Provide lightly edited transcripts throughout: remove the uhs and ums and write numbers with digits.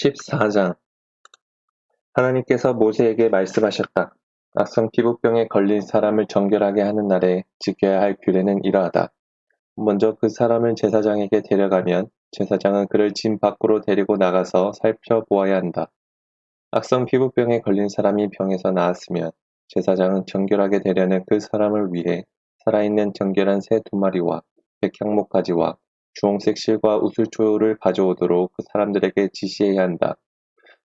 14장 하나님께서 모세에게 말씀하셨다. 악성 피부병에 걸린 사람을 정결하게 하는 날에 지켜야 할 규례는 이러하다. 먼저 그 사람을 제사장에게 데려가면 제사장은 그를 진 밖으로 데리고 나가서 살펴보아야 한다. 악성 피부병에 걸린 사람이 병에서 나았으면 제사장은 정결하게 되려는 그 사람을 위해 살아있는 정결한 새 2마리와 백향목 가지와 주홍색 실과 우슬초를 가져오도록 그 사람들에게 지시해야 한다.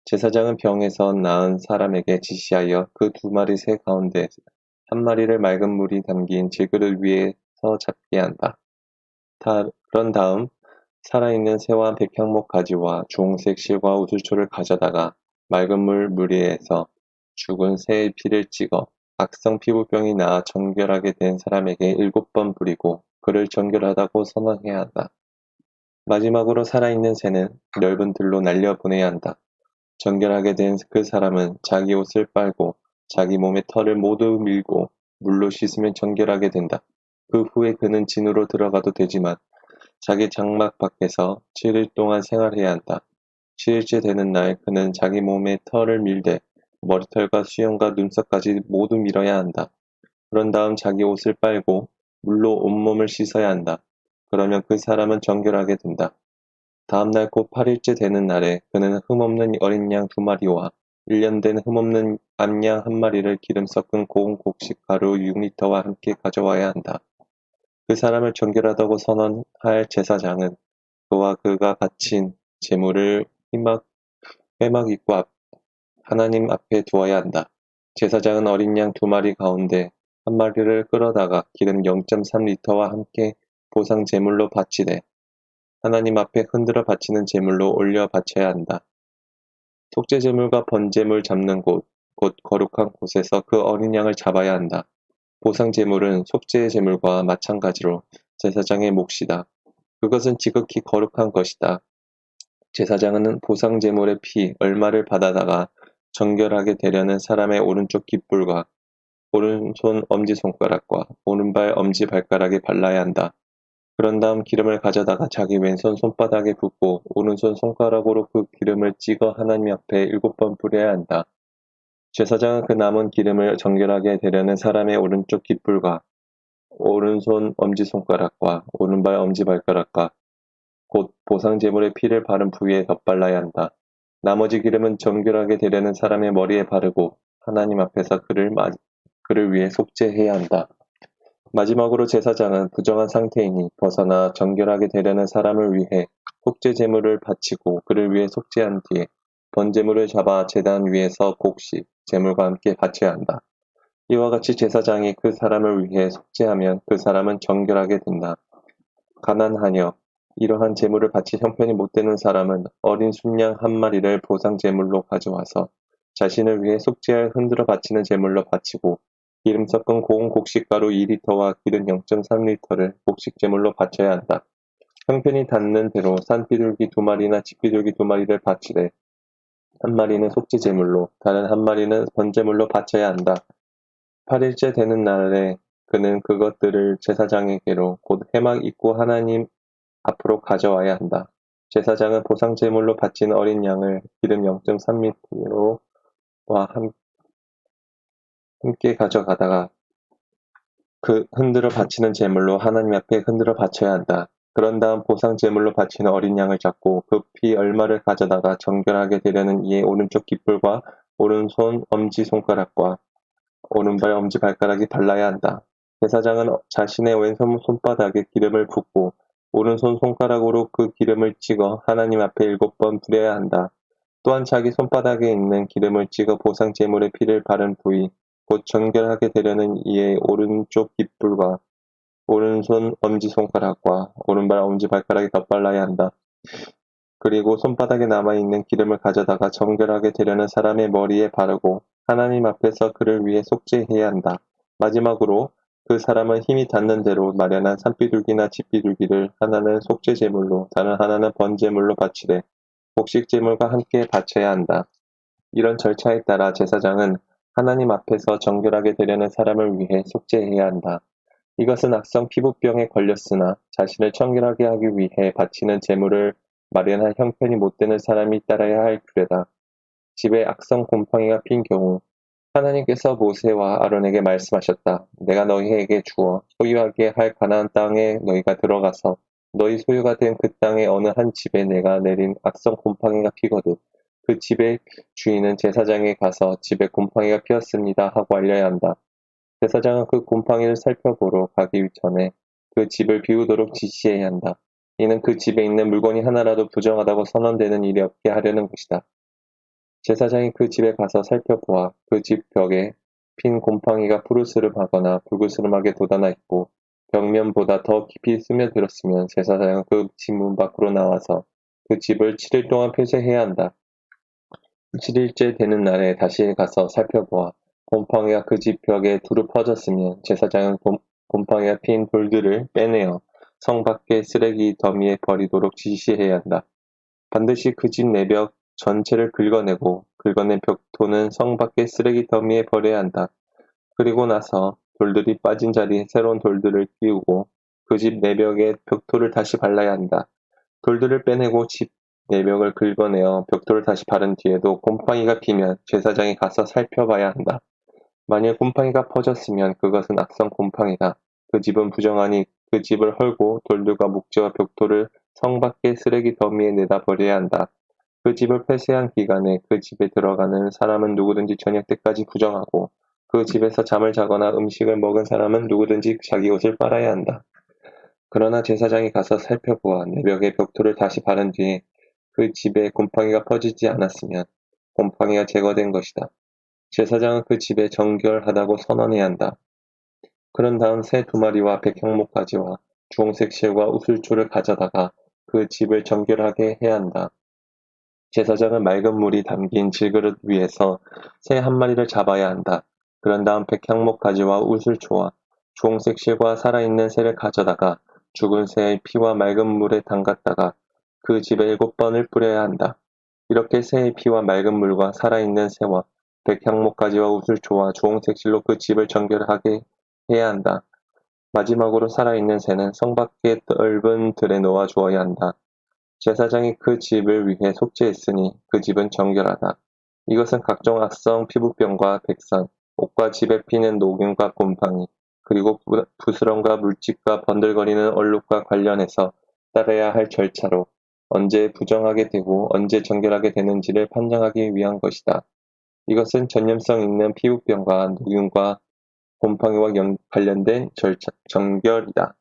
제사장은 병에서 나은 사람에게 지시하여 그 2마리 새 가운데 1마리를 맑은 물이 담긴 질그릇 위에서 잡게 한다. 그런 다음 살아있는 새와 백향목 가지와 주홍색 실과 우슬초를 가져다가 맑은 물에서 죽은 새의 피를 찍어 악성 피부병이 나아 정결하게 된 사람에게 7번 뿌리고 그를 정결하다고 선언해야 한다. 마지막으로 살아있는 새는 넓은 들로 날려보내야 한다. 정결하게 된 그 사람은 자기 옷을 빨고 자기 몸의 털을 모두 밀고 물로 씻으면 정결하게 된다. 그 후에 그는 진으로 들어가도 되지만 자기 장막 밖에서 7일 동안 생활해야 한다. 7일째 되는 날 그는 자기 몸의 털을 밀되 머리털과 수염과 눈썹까지 모두 밀어야 한다. 그런 다음 자기 옷을 빨고 물로 온몸을 씻어야 한다. 그러면 그 사람은 정결하게 된다. 다음 날 곧 8일째 되는 날에 그는 흠없는 어린 양 2마리와 1년 된 흠없는 암양 1마리를 기름 섞은 고운 곡식 가루 6리터와 함께 가져와야 한다. 그 사람을 정결하다고 선언할 제사장은 그와 그가 바친 제물을 회막 입구 하나님 앞에 두어야 한다. 제사장은 어린 양 2마리 가운데 1마리를 끌어다가 기름 0.3리터와 함께 보상 제물로 바치되 하나님 앞에 흔들어 바치는 제물로 올려 바쳐야 한다. 속죄 제물과 번제물 잡는 곧 거룩한 곳에서 그 어린 양을 잡아야 한다. 보상 제물은 속죄 제물과 마찬가지로 제사장의 몫이다. 그것은 지극히 거룩한 것이다. 제사장은 보상 제물의 피 얼마를 받아다가 정결하게 되려는 사람의 오른쪽 깃불과 오른손 엄지손가락과 오른발 엄지발가락에 발라야 한다. 그런 다음 기름을 가져다가 자기 왼손 손바닥에 붓고 오른손 손가락으로 그 기름을 찍어 하나님 앞에 7번 뿌려야 한다. 제사장은 그 남은 기름을 정결하게 되려는 사람의 오른쪽 깃불과 오른손 엄지손가락과 오른발 엄지발가락과 곧 보상제물의 피를 바른 부위에 덧발라야 한다. 나머지 기름은 정결하게 되려는 사람의 머리에 바르고 하나님 앞에서 그를 위해 속죄해야 한다. 마지막으로 제사장은 부정한 상태이니 벗어나 정결하게 되려는 사람을 위해 속죄 제물을 바치고 그를 위해 속죄한 뒤에 번제물을 잡아 제단 위에서 곡식 제물과 함께 바쳐야 한다. 이와 같이 제사장이 그 사람을 위해 속죄하면 그 사람은 정결하게 된다. 가난하여 이러한 제물을 바칠 형편이 못 되는 사람은 어린 순양 1마리를 보상 제물로 가져와서 자신을 위해 속죄할 흔들어 바치는 제물로 바치고 기름 섞은 고운 곡식가루 2리터와 기름 0.3리터를 곡식 제물로 바쳐야 한다. 형편이 닿는 대로 산비둘기 2마리나 집비둘기 2마리를 바치되 1마리는 속죄 제물로 다른 1마리는 번제물로 바쳐야 한다. 8일째 되는 날에 그는 그것들을 제사장에게로 곧 회막 입구 하나님 앞으로 가져와야 한다. 제사장은 보상 제물로 바친 어린 양을 기름 0.3리터와 함께 가져가다가 그 흔들어 바치는 제물로 하나님 앞에 흔들어 바쳐야 한다. 그런 다음 보상 제물로 바치는 어린 양을 잡고 그 피 얼마를 가져다가 정결하게 되려는 이의 오른쪽 깃불과 오른손 엄지손가락과 오른발 엄지발가락에 발라야 한다. 제사장은 자신의 왼손 손바닥에 기름을 붓고 오른손 손가락으로 그 기름을 찍어 하나님 앞에 7번 뿌려야 한다. 또한 자기 손바닥에 있는 기름을 찍어 보상 제물의 피를 바른 부위 곧 정결하게 되려는 이의 오른쪽 깃불과 오른손 엄지손가락과 오른발 엄지발가락에 덧발라야 한다. 그리고 손바닥에 남아있는 기름을 가져다가 정결하게 되려는 사람의 머리에 바르고 하나님 앞에서 그를 위해 속죄해야 한다. 마지막으로 그 사람은 힘이 닿는 대로 마련한 산비둘기나 집비둘기를 하나는 속죄 제물로 다른 하나는 번제물로 바치되 곡식 제물과 함께 바쳐야 한다. 이런 절차에 따라 제사장은 하나님 앞에서 정결하게 되려는 사람을 위해 속죄해야 한다. 이것은 악성 피부병에 걸렸으나 자신을 청결하게 하기 위해 바치는 제물을 마련한 형편이 못 되는 사람이 따라야 할 규례다. 집에 악성 곰팡이가 핀 경우 하나님께서 모세와 아론에게 말씀하셨다. 내가 너희에게 주어 소유하게 할 가나안 땅에 너희가 들어가서 너희 소유가 된 그 땅의 어느 한 집에 내가 내린 악성 곰팡이가 피거든 그 집의 주인은 제사장에 가서 집에 곰팡이가 피었습니다 하고 알려야 한다. 제사장은 그 곰팡이를 살펴보러 가기 전에 그 집을 비우도록 지시해야 한다. 이는 그 집에 있는 물건이 하나라도 부정하다고 선언되는 일이 없게 하려는 것이다. 제사장이 그 집에 가서 살펴보아 그 집 벽에 핀 곰팡이가 푸르스름하거나 붉으스름하게 돋아나 있고 벽면보다 더 깊이 스며들었으면 제사장은 그 집 문 밖으로 나와서 그 집을 7일 동안 폐쇄해야 한다. 7일째 되는 날에 다시 가서 살펴보아 곰팡이가 그 집 벽에 두루 퍼졌으면 제사장은 곰팡이가 핀 돌들을 빼내어 성 밖의 쓰레기 더미에 버리도록 지시해야 한다. 반드시 그 집 내벽 전체를 긁어내고 긁어낸 벽토는 성 밖의 쓰레기 더미에 버려야 한다. 그리고 나서 돌들이 빠진 자리에 새로운 돌들을 끼우고 그 집 내벽에 벽토를 다시 발라야 한다. 돌들을 빼내고 집 내벽을 긁어내어 벽토를 다시 바른 뒤에도 곰팡이가 피면 제사장이 가서 살펴봐야 한다. 만일 곰팡이가 퍼졌으면 그것은 악성 곰팡이다. 그 집은 부정하니 그 집을 헐고 돌들과 묵지와 벽토를 성 밖의 쓰레기 더미에 내다 버려야 한다. 그 집을 폐쇄한 기간에 그 집에 들어가는 사람은 누구든지 저녁 때까지 부정하고 그 집에서 잠을 자거나 음식을 먹은 사람은 누구든지 자기 옷을 빨아야 한다. 그러나 제사장이 가서 살펴보아 내벽에 벽토를 다시 바른 뒤에 그 집에 곰팡이가 퍼지지 않았으면 곰팡이가 제거된 것이다. 제사장은 그 집에 정결하다고 선언해야 한다. 그런 다음 새 2마리와 백향목가지와 주홍색 실과 우슬초를 가져다가 그 집을 정결하게 해야 한다. 제사장은 맑은 물이 담긴 질그릇 위에서 새 1마리를 잡아야 한다. 그런 다음 백향목 가지와 우슬초와 주홍색 실과 살아있는 새를 가져다가 죽은 새의 피와 맑은 물에 담갔다가 그 집에 7번을 뿌려야 한다. 이렇게 새의 피와 맑은 물과 살아있는 새와 백향목 가지와 우슬초와 주홍색 실로 그 집을 정결하게 해야 한다. 마지막으로 살아있는 새는 성 밖의 넓은 들에 놓아 주어야 한다. 제사장이 그 집을 위해 속죄했으니 그 집은 정결하다. 이것은 각종 악성 피부병과 백선, 옷과 집에 피는 노균과 곰팡이, 그리고 부스럼과 물집과 번들거리는 얼룩과 관련해서 따라야 할 절차로 언제 부정하게 되고 언제 정결하게 되는지를 판정하기 위한 것이다. 이것은 전염성 있는 피부병과 노균과 곰팡이와 관련된 정결이다.